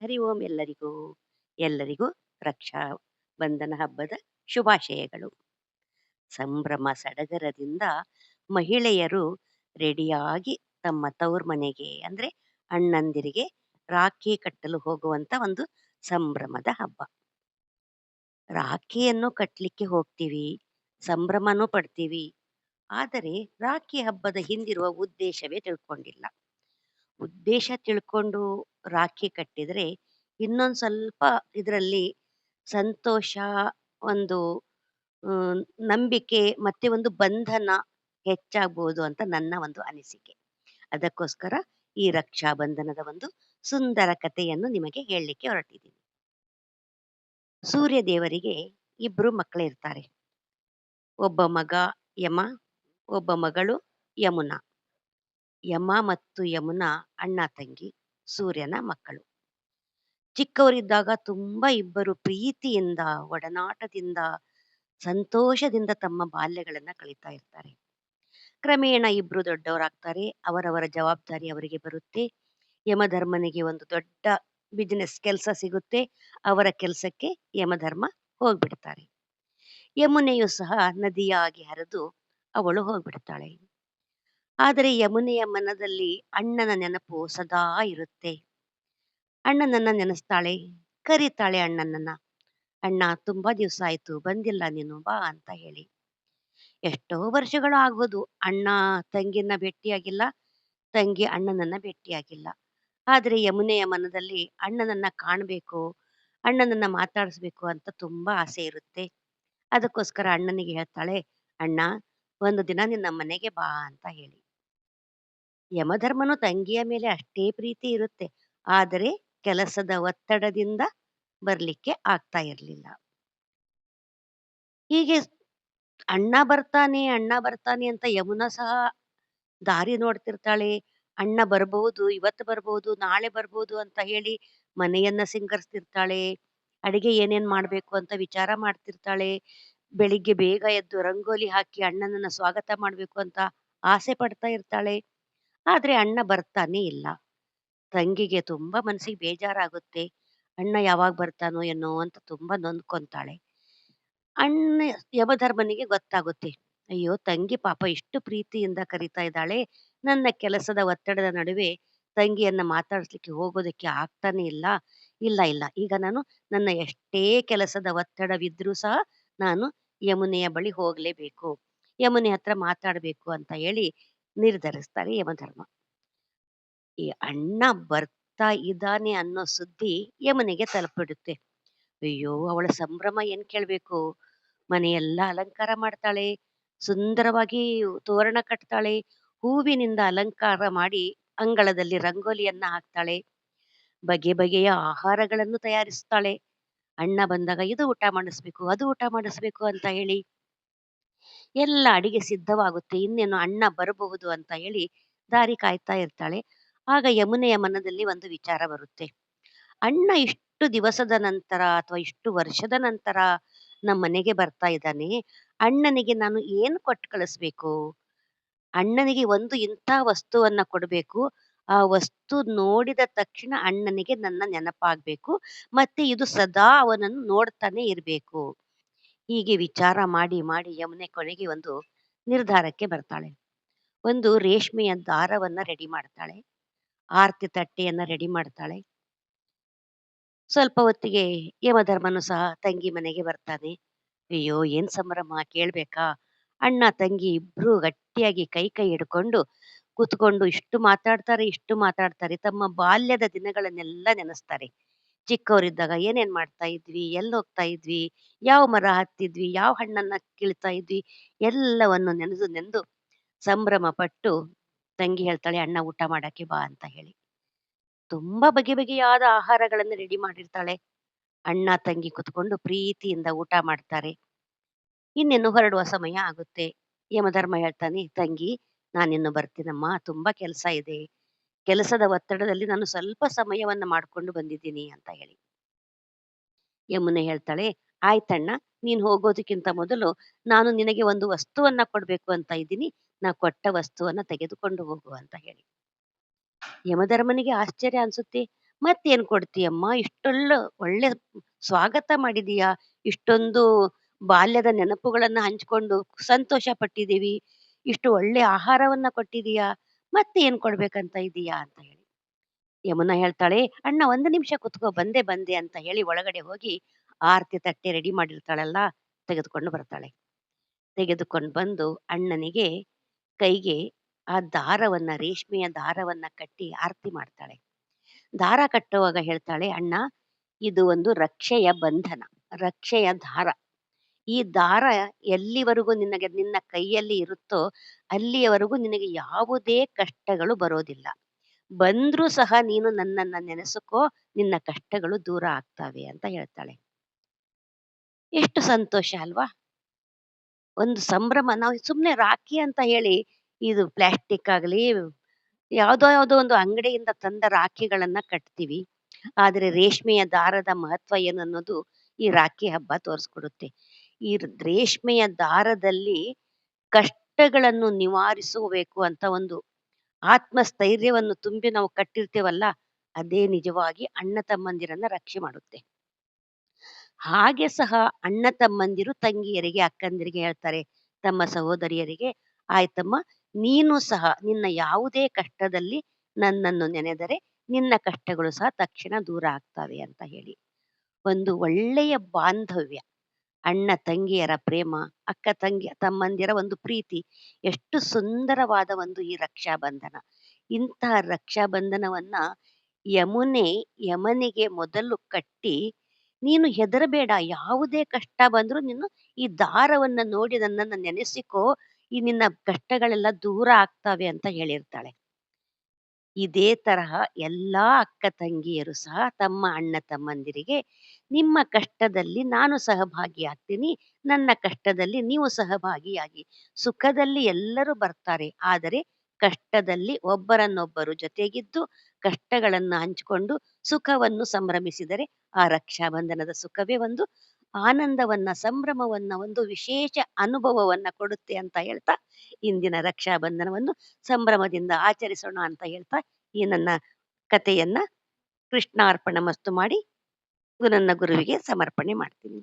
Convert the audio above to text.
ಹರಿ ಓಂ ಎಲ್ಲರಿಗೂ. ಎಲ್ಲರಿಗೂ ರಕ್ಷಾ ಬಂಧನ ಹಬ್ಬದ ಶುಭಾಶಯಗಳು. ಸಂಭ್ರಮ ಸಡಗರದಿಂದ ಮಹಿಳೆಯರು ರೆಡಿಯಾಗಿ ತಮ್ಮ ತವರು ಮನೆಗೆ ಅಂದ್ರೆ ಅಣ್ಣಂದಿರಿಗೆ ರಾಖಿ ಕಟ್ಟಲು ಹೋಗುವಂತ ಒಂದು ಸಂಭ್ರಮದ ಹಬ್ಬ. ರಾಖಿಯನ್ನು ಕಟ್ಲಿಕ್ಕೆ ಹೋಗ್ತೀವಿ, ಸಂಭ್ರಮನೂ ಪಡ್ತೀವಿ. ಆದರೆ ರಾಖಿ ಹಬ್ಬದ ಹಿಂದಿರುವ ಉದ್ದೇಶವೇ ತಿಳ್ಕೊಂಡಿಲ್ಲ. ಉದ್ದೇಶ ತಿಳ್ಕೊಂಡು ರಾಖಿ ಕಟ್ಟಿದ್ರೆ ಇನ್ನೊಂದ್ ಸ್ವಲ್ಪ ಇದರಲ್ಲಿ ಸಂತೋಷ, ಒಂದು ಅಹ್, ನಂಬಿಕೆ ಮತ್ತೆ ಒಂದು ಬಂಧನ ಹೆಚ್ಚಾಗ್ಬೋದು ಅಂತ ನನ್ನ ಒಂದು ಅನಿಸಿಕೆ. ಅದಕ್ಕೋಸ್ಕರ ಈ ರಕ್ಷಾ ಬಂಧನದ ಒಂದು ಸುಂದರ ಕಥೆಯನ್ನು ನಿಮಗೆ ಹೇಳಲಿಕ್ಕೆ ಹೊರಟಿದ್ದೀನಿ. ಸೂರ್ಯ ದೇವರಿಗೆ ಇಬ್ರು ಮಕ್ಕಳಿರ್ತಾರೆ. ಒಬ್ಬ ಮಗ ಯಮ, ಒಬ್ಬ ಮಗಳು ಯಮುನಾ. ಯಮ ಮತ್ತು ಯಮುನಾ ಅಣ್ಣ ತಂಗಿ, ಸೂರ್ಯನ ಮಕ್ಕಳು. ಚಿಕ್ಕವರಿದ್ದಾಗ ತುಂಬಾ ಇಬ್ಬರು ಪ್ರೀತಿಯಿಂದ, ಒಡನಾಟದಿಂದ, ಸಂತೋಷದಿಂದ ತಮ್ಮ ಬಾಲ್ಯಗಳನ್ನ ಕಳೀತಾ ಇರ್ತಾರೆ. ಕ್ರಮೇಣ ಇಬ್ರು ದೊಡ್ಡವರಾಗ್ತಾರೆ. ಅವರವರ ಜವಾಬ್ದಾರಿ ಅವರಿಗೆ ಬರುತ್ತೆ. ಯಮಧರ್ಮನಿಗೆ ಒಂದು ದೊಡ್ಡ ಬಿಸಿನೆಸ್ ಕೆಲಸ ಸಿಗುತ್ತೆ. ಅವರ ಕೆಲಸಕ್ಕೆ ಯಮಧರ್ಮ ಹೋಗ್ಬಿಡ್ತಾರೆ. ಯಮುನೆಯು ಸಹ ನದಿಯಾಗಿ ಹರಿದು ಅವಳು ಹೋಗ್ಬಿಡ್ತಾಳೆ. ಆದರೆ ಯಮುನೆಯ ಮನದಲ್ಲಿ ಅಣ್ಣನ ನೆನಪು ಸದಾ ಇರುತ್ತೆ. ಅಣ್ಣನನ್ನ ನೆನೆಸ್ತಾಳೆ, ಕರೀತಾಳೆ ಅಣ್ಣನನ್ನ. ಅಣ್ಣ, ತುಂಬಾ ದಿವಸ ಆಯ್ತು ಬಂದಿಲ್ಲ ನೀನು, ಬಾ ಅಂತ ಹೇಳಿ. ಎಷ್ಟೋ ವರ್ಷಗಳು ಆಗ್ಬೋದು ಅಣ್ಣ ತಂಗಿನ ಭೇಟಿಯಾಗಿಲ್ಲ, ತಂಗಿ ಅಣ್ಣನನ್ನ ಭೇಟಿಯಾಗಿಲ್ಲ. ಆದ್ರೆ ಯಮುನೆಯ ಮನದಲ್ಲಿ ಅಣ್ಣನನ್ನ ಕಾಣ್ಬೇಕು, ಅಣ್ಣನನ್ನ ಮಾತಾಡಿಸ್ಬೇಕು ಅಂತ ತುಂಬಾ ಆಸೆ ಇರುತ್ತೆ. ಅದಕ್ಕೋಸ್ಕರ ಅಣ್ಣನಿಗೆ ಹೇಳ್ತಾಳೆ, ಅಣ್ಣ, ಒಂದು ದಿನ ನಿನ್ನ ಮನೆಗೆ ಬಾ ಅಂತ ಹೇಳಿ. ಯಮಧರ್ಮನು ತಂಗಿಯ ಮೇಲೆ ಅಷ್ಟೇ ಪ್ರೀತಿ ಇರುತ್ತೆ. ಆದರೆ ಕೆಲಸದ ಒತ್ತಡದಿಂದ ಬರ್ಲಿಕ್ಕೆ ಆಗ್ತಾ ಇರ್ಲಿಲ್ಲ. ಹೀಗೆ ಅಣ್ಣ ಬರ್ತಾನೆ, ಅಣ್ಣ ಬರ್ತಾನೆ ಅಂತ ಯಮುನಾ ಸಹ ದಾರಿ ನೋಡ್ತಿರ್ತಾಳೆ. ಅಣ್ಣ ಬರ್ಬಹುದು, ಇವತ್ತು ಬರ್ಬಹುದು, ನಾಳೆ ಬರ್ಬಹುದು ಅಂತ ಹೇಳಿ ಮನೆಯನ್ನ ಸಿಂಗರಿಸ್ತಿರ್ತಾಳೆ. ಅಡಿಗೆ ಏನೇನ್ ಮಾಡ್ಬೇಕು ಅಂತ ವಿಚಾರ ಮಾಡ್ತಿರ್ತಾಳೆ. ಬೆಳಿಗ್ಗೆ ಬೇಗ ಎದ್ದು ರಂಗೋಲಿ ಹಾಕಿ ಅಣ್ಣನನ್ನ ಸ್ವಾಗತ ಮಾಡ್ಬೇಕು ಅಂತ ಆಸೆ ಪಡ್ತಾ ಇರ್ತಾಳೆ. ಆದ್ರೆ ಅಣ್ಣ ಬರ್ತಾನೆ ಇಲ್ಲ. ತಂಗಿಗೆ ತುಂಬಾ ಮನಸ್ಸಿಗೆ ಬೇಜಾರಾಗುತ್ತೆ. ಅಣ್ಣ ಯಾವಾಗ ಬರ್ತಾನೋ ಏನೋ ಅಂತ ತುಂಬಾ ನೊಂದ್ಕೊಂತಾಳೆ. ಅಣ್ಣ ಯಮಧರ್ಮನಿಗೆ ಗೊತ್ತಾಗುತ್ತೆ. ಅಯ್ಯೋ! ತಂಗಿ ಪಾಪ ಇಷ್ಟು ಪ್ರೀತಿಯಿಂದ ಕರೀತಾ ಇದ್ದಾಳೆ. ನನ್ನ ಕೆಲಸದ ಒತ್ತಡದ ನಡುವೆ ತಂಗಿಯನ್ನ ಮಾತಾಡಿಸ್ಲಿಕ್ಕೆ ಹೋಗೋದಕ್ಕೆ ಆಗ್ತಾನೆ ಇಲ್ಲ. ಇಲ್ಲ, ಇಲ್ಲ, ಈಗ ನಾನು ನನ್ನ ಎಷ್ಟೇ ಕೆಲಸದ ಒತ್ತಡವಿದ್ರೂ ಸಹ ನಾನು ಯಮುನೆಯ ಬಳಿ ಹೋಗ್ಲೇಬೇಕು. ಯಮುನೆ ಹತ್ರ ಮಾತಾಡ್ಬೇಕು ಅಂತ ಹೇಳಿ ನಿರ್ಧರಿಸ್ತಾರೆ ಯಮಧರ್ಮ. ಈ ಅಣ್ಣ ಬರ್ತಾ ಇದ್ದಾನೆ ಅನ್ನೋ ಸುದ್ದಿ ಯಮುನೆಗೆ ತಲುಪಿಡುತ್ತೆ. ಅಯ್ಯೋ! ಅವಳ ಸಂಭ್ರಮ ಏನ್ ಕೇಳ್ಬೇಕು. ಮನೆಯೆಲ್ಲ ಅಲಂಕಾರ ಮಾಡ್ತಾಳೆ. ಸುಂದರವಾಗಿ ತೋರಣ ಕಟ್ತಾಳೆ. ಹೂವಿನಿಂದ ಅಲಂಕಾರ ಮಾಡಿ ಅಂಗಳದಲ್ಲಿ ರಂಗೋಲಿಯನ್ನ ಹಾಕ್ತಾಳೆ. ಬಗೆ ಬಗೆಯ ಆಹಾರಗಳನ್ನು ತಯಾರಿಸ್ತಾಳೆ. ಅಣ್ಣ ಬಂದಾಗ ಇದು ಊಟ ಮಾಡಿಸ್ಬೇಕು, ಅದು ಊಟ ಮಾಡಿಸ್ಬೇಕು ಅಂತ ಹೇಳಿ ಎಲ್ಲ ಅಡಿಗೆ ಸಿದ್ಧವಾಗುತ್ತೆ. ಇನ್ನೇನು ಅಣ್ಣ ಬರಬಹುದು ಅಂತ ಹೇಳಿ ದಾರಿ ಕಾಯ್ತಾ ಇರ್ತಾಳೆ. ಆಗ ಯಮುನೆಯ ಮನದಲ್ಲಿ ಒಂದು ವಿಚಾರ ಬರುತ್ತೆ. ಅಣ್ಣ ಇಷ್ಟು ದಿವಸದ ನಂತರ ಅಥವಾ ಇಷ್ಟು ವರ್ಷದ ನಂತರ ನಮ್ಮನೆಗೆ ಬರ್ತಾ ಇದ್ದಾನೆ. ಅಣ್ಣನಿಗೆ ನಾನು ಏನು ಕೊಟ್ಟು ಕಳಿಸ್ಬೇಕು? ಅಣ್ಣನಿಗೆ ಒಂದು ಇಂಥ ವಸ್ತುವನ್ನ ಕೊಡ್ಬೇಕು. ಆ ವಸ್ತು ನೋಡಿದ ತಕ್ಷಣ ಅಣ್ಣನಿಗೆ ನನ್ನ ನೆನಪಾಗ್ಬೇಕು. ಮತ್ತೆ ಇದು ಸದಾ ಅವನನ್ನು ನೋಡ್ತಾನೆ ಇರ್ಬೇಕು. ಹೀಗೆ ವಿಚಾರ ಮಾಡಿ ಮಾಡಿ ಯಮುನೆ ಕೊನೆಗೆ ಒಂದು ನಿರ್ಧಾರಕ್ಕೆ ಬರ್ತಾಳೆ. ಒಂದು ರೇಷ್ಮೆಯ ದಾರವನ್ನ ರೆಡಿ ಮಾಡ್ತಾಳೆ. ಆರತಿ ತಟ್ಟೆಯನ್ನ ರೆಡಿ ಮಾಡ್ತಾಳೆ. ಸ್ವಲ್ಪ ಹೊತ್ತಿಗೆ ಯಮಧರ್ಮನು ಸಹ ತಂಗಿ ಮನೆಗೆ ಬರ್ತಾನೆ. ಅಯ್ಯೋ! ಏನ್ ಸಂಭ್ರಮ ಕೇಳ್ಬೇಕಾ? ಅಣ್ಣ ತಂಗಿ ಇಬ್ರೂ ಗಟ್ಟಿಯಾಗಿ ಕೈ ಕೈ ಹಿಡ್ಕೊಂಡು ಕೂತ್ಕೊಂಡು ಇಷ್ಟು ಮಾತಾಡ್ತಾರೆ, ಇಷ್ಟು ಮಾತಾಡ್ತಾರೆ. ತಮ್ಮ ಬಾಲ್ಯದ ದಿನಗಳನ್ನೆಲ್ಲ ನೆನೆಸ್ತಾರೆ. ಚಿಕ್ಕವರಿದ್ದಾಗ ಏನೇನ್ ಮಾಡ್ತಾ ಇದ್ವಿ? ಎಲ್ಲೋಗ್ತಾ ಇದ್ವಿ? ಯಾವ ಮರ ಹತ್ತಿದ್ವಿ? ಯಾವ ಹಣ್ಣನ್ನ ಕೀಳ್ತಾ ಇದ್ವಿ? ಎಲ್ಲವನ್ನು ನೆನೆದು ನೆಂದು ಸಂಭ್ರಮ ಪಟ್ಟು ತಂಗಿ ಹೇಳ್ತಾಳೆ, "ಅಣ್ಣ ಊಟ ಮಾಡಕ್ಕೆ ಬಾ" ಅಂತ ಹೇಳಿ. ತುಂಬಾ ಬಗೆ ಬಗೆಯಾದ ಆಹಾರಗಳನ್ನು ರೆಡಿ ಮಾಡಿರ್ತಾಳೆ. ಅಣ್ಣ ತಂಗಿ ಕುತ್ಕೊಂಡು ಪ್ರೀತಿಯಿಂದ ಊಟ ಮಾಡ್ತಾರೆ. ಇನ್ನೇನು ಹೊರಡುವ ಸಮಯ ಆಗುತ್ತೆ. ಯಮಧರ್ಮ ಹೇಳ್ತಾನೆ, "ತಂಗಿ, ನಾನಿನ್ನು ಬರ್ತೀನಮ್ಮ. ತುಂಬಾ ಕೆಲಸ ಇದೆ. ಕೆಲಸದ ಒತ್ತಡದಲ್ಲಿ ನಾನು ಸ್ವಲ್ಪ ಸಮಯವನ್ನ ಮಾಡ್ಕೊಂಡು ಬಂದಿದ್ದೀನಿ" ಅಂತ ಹೇಳಿ. ಯಮುನೆ ಹೇಳ್ತಾಳೆ, "ಆಯ್ತಣ್ಣ, ನೀನು ಹೋಗೋದಕ್ಕಿಂತ ಮೊದಲು ನಾನು ನಿನಗೆ ಒಂದು ವಸ್ತುವನ್ನ ಕೊಡ್ಬೇಕು ಅಂತ ಇದ್ದೀನಿ. ನಾ ಕೊಟ್ಟ ವಸ್ತುವನ್ನ ತೆಗೆದುಕೊಂಡು ಹೋಗು" ಅಂತ ಹೇಳಿ. ಯಮಧರ್ಮನಿಗೆ ಆಶ್ಚರ್ಯ ಅನ್ಸುತ್ತೆ. ಮತ್ತೇನ್ ಕೊಡ್ತೀಯಮ್ಮ? ಒಳ್ಳೆ ಸ್ವಾಗತ ಮಾಡಿದೀಯ. ಇಷ್ಟೊಂದು ಬಾಲ್ಯದ ನೆನಪುಗಳನ್ನ ಹಂಚಿಕೊಂಡು ಸಂತೋಷ ಪಟ್ಟಿದ್ದೀವಿ. ಇಷ್ಟು ಒಳ್ಳೆ ಆಹಾರವನ್ನ ಕೊಟ್ಟಿದೀಯ. ಮತ್ತೇನ್ ಕೊಡ್ಬೇಕಂತ ಇದೀಯಾ? ಅಂತ ಹೇಳಿ. ಯಮುನಾ ಹೇಳ್ತಾಳೆ, "ಅಣ್ಣ ಒಂದು ನಿಮಿಷ ಕುತ್ಕೋ ಬಂದೆ ಬಂದೆ" ಅಂತ ಹೇಳಿ ಒಳಗಡೆ ಹೋಗಿ ಆರತಿ ತಟ್ಟೆ ರೆಡಿ ಮಾಡಿರ್ತಾಳಲ್ಲ, ತೆಗೆದುಕೊಂಡು ಬರ್ತಾಳೆ. ತೆಗೆದುಕೊಂಡು ಬಂದು ಅಣ್ಣನಿಗೆ ಕೈಗೆ ಆ ದಾರವನ್ನ ರೇಷ್ಮೆಯ ದಾರವನ್ನ ಕಟ್ಟಿ ಆರತಿ ಮಾಡ್ತಾಳೆ. ದಾರ ಕಟ್ಟುವಾಗ ಹೇಳ್ತಾಳೆ, "ಅಣ್ಣ ಇದು ಒಂದು ರಕ್ಷೆಯ ಬಂಧನ, ರಕ್ಷೆಯ ದಾರ. ಈ ದಾರ ಎಲ್ಲಿವರೆಗೂ ನಿನ್ನ ಕೈಯಲ್ಲಿ ಇರುತ್ತೋ ಅಲ್ಲಿಯವರೆಗೂ ನಿನಗೆ ಯಾವುದೇ ಕಷ್ಟಗಳು ಬರೋದಿಲ್ಲ. ಬಂದ್ರೂ ಸಹ ನೀನು ನನ್ನನ್ನ ನೆನೆಸಿಕೋ, ನಿನ್ನ ಕಷ್ಟಗಳು ದೂರ ಆಗ್ತವೆ" ಅಂತ ಹೇಳ್ತಾಳೆ. ಎಷ್ಟು ಸಂತೋಷ ಅಲ್ವಾ? ಒಂದು ಸಂಭ್ರಮ. ನಾವು ಸುಮ್ನೆ ರಾಖಿ ಅಂತ ಹೇಳಿ ಇದು ಪ್ಲಾಸ್ಟಿಕ್ ಆಗಲಿ, ಯಾವುದೋ ಒಂದು ಅಂಗಡಿಯಿಂದ ತಂದ ರಾಖಿಗಳನ್ನ ಕಟ್ತೀವಿ. ಆದರೆ ರೇಷ್ಮೆಯ ದಾರದ ಮಹತ್ವ ಏನನ್ನೋದು ಈ ರಾಖಿ ಹಬ್ಬ ತೋರಿಸ್ಕೊಡುತ್ತೆ. ಈ ರೇಷ್ಮೆಯ ದಾರದಲ್ಲಿ ಕಷ್ಟಗಳನ್ನು ನಿವಾರಿಸಬೇಕು ಅಂತ ಒಂದು ಆತ್ಮಸ್ಥೈರ್ಯವನ್ನು ತುಂಬಿ ನಾವು ಕಟ್ಟಿರ್ತೇವಲ್ಲ, ಅದೇ ನಿಜವಾಗಿ ಅಣ್ಣ ತಮ್ಮಂದಿರನ್ನ ರಕ್ಷೆ ಮಾಡುತ್ತೆ. ಹಾಗೆ ಸಹ ಅಣ್ಣ ತಮ್ಮಂದಿರು ತಂಗಿಯರಿಗೆ, ಅಕ್ಕಂದಿರಿಗೆ ಹೇಳ್ತಾರೆ, ತಮ್ಮ ಸಹೋದರಿಯರಿಗೆ, "ಆಯ್ತಮ್ಮ, ನೀನು ಸಹ ನಿನ್ನ ಯಾವುದೇ ಕಷ್ಟದಲ್ಲಿ ನನ್ನನ್ನು ನೆನೆದರೆ ನಿನ್ನ ಕಷ್ಟಗಳು ಸಹ ತಕ್ಷಣ ದೂರ ಆಗ್ತವೆ" ಅಂತ ಹೇಳಿ. ಒಂದು ಒಳ್ಳೆಯ ಬಾಂಧವ್ಯ, ಅಣ್ಣ ತಂಗಿಯರ ಪ್ರೇಮ, ಅಕ್ಕ ತಂಗಿ ತಮ್ಮಂದಿರ ಒಂದು ಪ್ರೀತಿ, ಎಷ್ಟು ಸುಂದರವಾದ ಒಂದು ಈ ರಕ್ಷಾಬಂಧನ. ಇಂತಹ ರಕ್ಷಾಬಂಧನವನ್ನ ಯಮುನೆ ಯಮನಿಗೆ ಮೊದಲು ಕಟ್ಟಿ, "ನೀನು ಹೆದರಬೇಡ, ಯಾವುದೇ ಕಷ್ಟ ಬಂದ್ರು ನೀನು ಈ ದಾರವನ್ನ ನೋಡಿ ನನ್ನನ್ನ ನೆನೆಸಿಕೋ, ಈ ನಿನ್ನ ಕಷ್ಟಗಳೆಲ್ಲ ದೂರ ಆಗ್ತವೆ" ಅಂತ ಹೇಳಿರ್ತಾಳೆ. ಇದೇ ತರಹ ಎಲ್ಲಾ ಅಕ್ಕ ತಂಗಿಯರು ಸಹ ತಮ್ಮ ಅಣ್ಣ ತಮ್ಮಂದಿರಿಗೆ, "ನಿಮ್ಮ ಕಷ್ಟದಲ್ಲಿ ನಾನು ಸಹಭಾಗಿಯಾಗ್ತೀನಿ, ನನ್ನ ಕಷ್ಟದಲ್ಲಿ ನೀವು ಸಹಭಾಗಿಯಾಗಿ. ಸುಖದಲ್ಲಿ ಎಲ್ಲರೂ ಬರ್ತಾರೆ, ಆದರೆ ಕಷ್ಟದಲ್ಲಿ ಒಬ್ಬರನ್ನೊಬ್ಬರು ಜೊತೆಗಿದ್ದು ಕಷ್ಟಗಳನ್ನು ಹಂಚಿಕೊಂಡು ಸುಖವನ್ನು ಸಂಭ್ರಮಿಸಿದರೆ ಆ ರಕ್ಷಾಬಂಧನದ ಸುಖವೇ ಒಂದು ಆನಂದವನ್ನ, ಸಂಭ್ರಮವನ್ನ, ಒಂದು ವಿಶೇಷ ಅನುಭವವನ್ನ ಕೊಡುತ್ತೆ" ಅಂತ ಹೇಳ್ತಾ ಇಂದಿನ ರಕ್ಷಾಬಂಧನವನ್ನು ಸಂಭ್ರಮದಿಂದ ಆಚರಿಸೋಣ ಅಂತ ಹೇಳ್ತಾ ಈ ನನ್ನ ಕಥೆಯನ್ನ ಕೃಷ್ಣಾರ್ಪಣ ಮಸ್ತು ಮಾಡಿ ನನ್ನ ಗುರುವಿಗೆ ಸಮರ್ಪಣೆ ಮಾಡ್ತೀನಿ.